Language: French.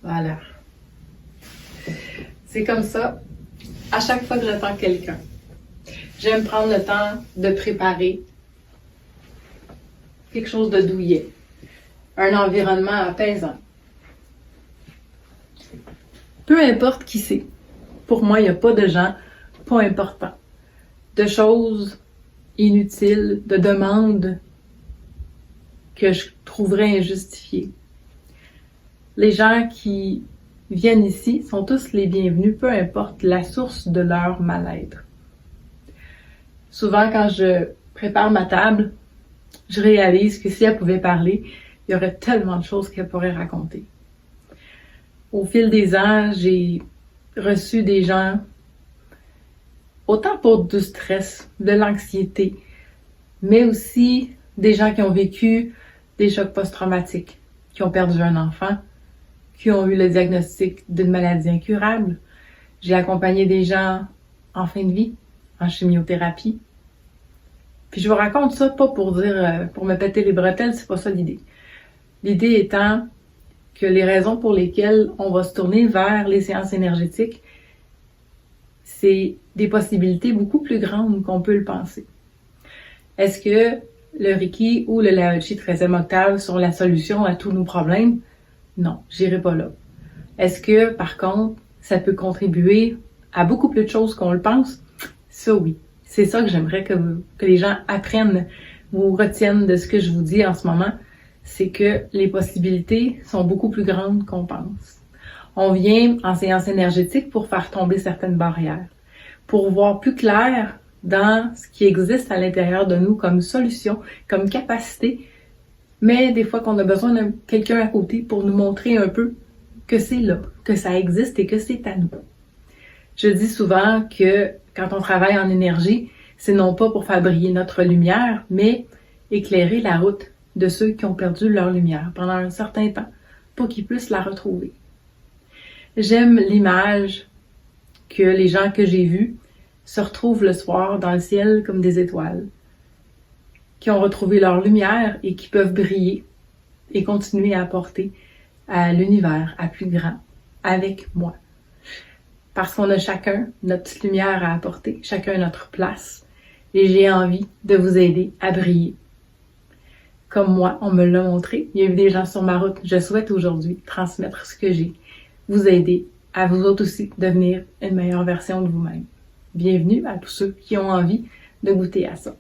Voilà. C'est comme ça, à chaque fois que j'attends quelqu'un. J'aime prendre le temps de préparer quelque chose de douillet, un environnement apaisant. Peu importe qui c'est, pour moi, il n'y a pas de gens pas importants, de choses inutiles, de demandes que je trouverais injustifiées. Les gens qui viennent ici sont tous les bienvenus, peu importe la source de leur mal-être. Souvent, quand je prépare ma table, je réalise que si elle pouvait parler, il y aurait tellement de choses qu'elle pourrait raconter. Au fil des ans, j'ai reçu des gens, autant pour du stress, de l'anxiété, mais aussi des gens qui ont vécu des chocs post-traumatiques, qui ont perdu un enfant, qui ont eu le diagnostic d'une maladie incurable. J'ai accompagné des gens en fin de vie, en chimiothérapie. Puis je vous raconte ça pas pour dire, pour me péter les bretelles, c'est pas ça l'idée. L'idée étant que les raisons pour lesquelles on va se tourner vers les séances énergétiques, c'est des possibilités beaucoup plus grandes qu'on peut le penser. Est-ce que le Reiki ou le Lao-Chi 13e octave sont la solution à tous nos problèmes? Non, j'irai pas là. Est-ce que, par contre, ça peut contribuer à beaucoup plus de choses qu'on le pense? Ça, oui. C'est ça que j'aimerais que les gens apprennent ou retiennent de ce que je vous dis en ce moment. C'est que les possibilités sont beaucoup plus grandes qu'on pense. On vient en séance énergétique pour faire tomber certaines barrières, pour voir plus clair dans ce qui existe à l'intérieur de nous comme solution, comme capacité, mais des fois qu'on a besoin de quelqu'un à côté pour nous montrer un peu que c'est là, que ça existe et que c'est à nous. Je dis souvent que quand on travaille en énergie, c'est non pas pour faire briller notre lumière, mais éclairer la route de ceux qui ont perdu leur lumière pendant un certain temps pour qu'ils puissent la retrouver. J'aime l'image que les gens que j'ai vus se retrouvent le soir dans le ciel comme des étoiles, qui ont retrouvé leur lumière et qui peuvent briller et continuer à apporter à l'univers, à plus grand, avec moi. Parce qu'on a chacun notre petite lumière à apporter, chacun notre place, et j'ai envie de vous aider à briller. Comme moi, on me l'a montré, il y a eu des gens sur ma route, je souhaite aujourd'hui transmettre ce que j'ai, vous aider à vous autres aussi devenir une meilleure version de vous-même. Bienvenue à tous ceux qui ont envie de goûter à ça.